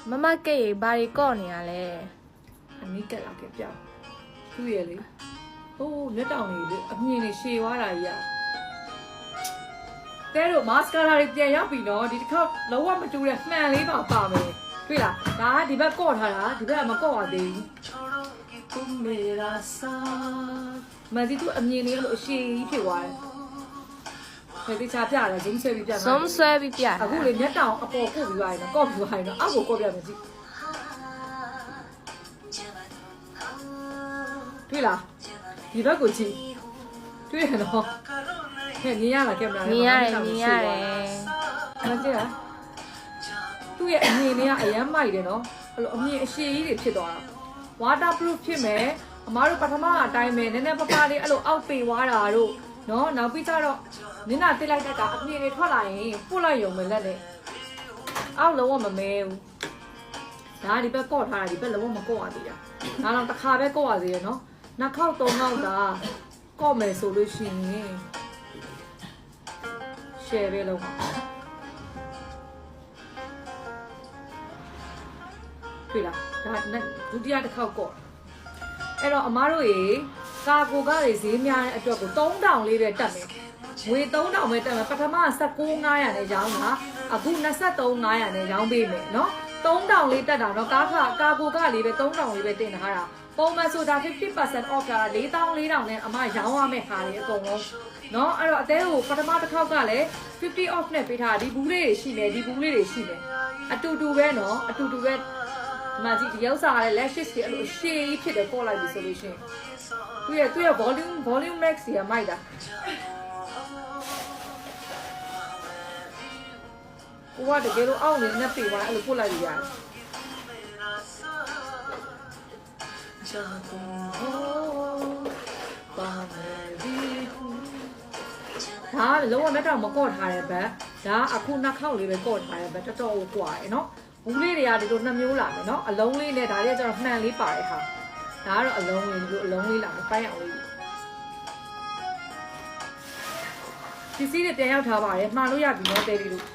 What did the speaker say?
မမကဲဘာရီကော့နေရလဲ အနီးကက်လာခဲ့ပြောက်သူ့ရဲ့လေဟိုးလက်တောင်လေးလေအမြင်လေးရှည်သွားတာကြီးอ่ะတဲတို့မတ်စကာရာတွေပြန်ရောက်ပြီနော်ဒီတစ်ခါလုံးဝမတူတဲ့မှန်လေးပါပါမယ်တွေ့လားဒါကဒီဘက်ကော့ထားတာဒီဘက်ကမကော့ရသေးဘူးမေရာစာမဒီသူအမြင်လေးအဲ့လိုအရှည်ကြီးဖြစ်သွားတယ်ဒီချာပြရတယ်ဂျင်းဆွဲပြီးပြမှာ ဆုံးဆွဲပြီးပြ အခုလေမျက်တောင်အပေါ်ကုတ်ပြီးသွားရင်ကော့ပြီးသွားရင်တော့အောက်ကိုကော့ပြမယ်ကြည့်တွေ့လားဒီဘက်ကိုကြည့်တွေ့ရတော့ဟဲ့မြင်ရလားကင်မရာ မြင်ရတယ်မြင်ရတယ် မကြည့်လားသူ့ရဲ့အမြင်လေးကအရမ်းမိုက်တယ်နော်အဲ့လိုအမြင်အရှည်ကြီးတွေဖြစ်သွားတာ waterproof ဖြစ်မယ်အမားတို့ပထမအတိုင်းပဲနည်းနည်းပပလေးအဲ့လိုအောက်ပေသွားတာတို့နော်နောက်ပြီးကြတော့နင်းနာတိလိုက်တဲ့ကအမြင်တွေထွက်လာရင်ပုတ်လိုက်ရုံပဲလက်နဲ့အောက်လုံးဝမမဲဘူးဒါဒီဘက်ကော့ထားတာဒီဘက်လုံးဝမကော့ရသေးတာဒါတော့တစ်ခါပဲကော့ရသေးရနော်နှစ်ခေါက်သုံးခေါက်သာကော့မယ်ဆိုလို့ရှိရင် share ပဲလုံးပါတွေ့လားဒါဒုတိယတစ်ခေါက်ကော့အဲ့တော့အမားတို့ရေကာကိုကတွေဈေးများတဲ့အတွက်ကို3000လေးပဲတက်မယ်ငွေ3000ပဲတက်မယ်ပထမ19500နဲ့ရောင်းတာအခု23500နဲ့ရောင်းပေးမယ်နော်3000လေးတက်တာနော်ကာကိုကလေးပဲ3000လေးပဲတင်ထားတာပုံမှန်ဆိုတာ 50% off တာ4400နဲ့အမရောင်းရမယ့်ဟာတွေအကုန်လုံးနော်အဲ့တော့အသေးကိုပထမတစ်ခေါက်ကလည်း50 off နဲ့ပေးထားဒီဘူးလေးတွေရှိမယ်ဒီဘူးလေးတွေရှိမယ်အတူတူပဲနော်အတူတူပဲဒီမှာကြည့်ဒီရောက်စားရတဲ့ lashes တွေအဲ့လိုရှည်ကြီးဖြစ်တယ်ပေါ်လိုက်ပြီဆိုလို့ရှိရင်သူ့ရဲ့ volume max ကြီးကမိုက်တာကိုကတကယ်လို့အောက်နေနဲ့ပြေသွားအဲ့လိုပို့လိုက်ရတယ်ဒါလုံးဝလက်တောင်မကော့ထားတဲ့ဘက်ဒါအခုနှစ်ခေါက်လေးပဲကော့ထားတဲ့ဘက်တော်တော်ကိုကွာရယ်နော်ဘူးလေးတွေကဒီလိုနှစ်မျိုးလာမယ်နော်အလုံးလေးနဲ့ဒါလေးကကျတော့မှန်လေးပါတဲ့ဟာဒါကတော့အလုံးလေးဒီလိုအလုံးလေးလာမယ်ပိုင်းအောင်လေးပစ္စည်းတွေပြန်ရောက်ထားပါတယ်မှားလို့ရပြီနော်တဲလေးတို့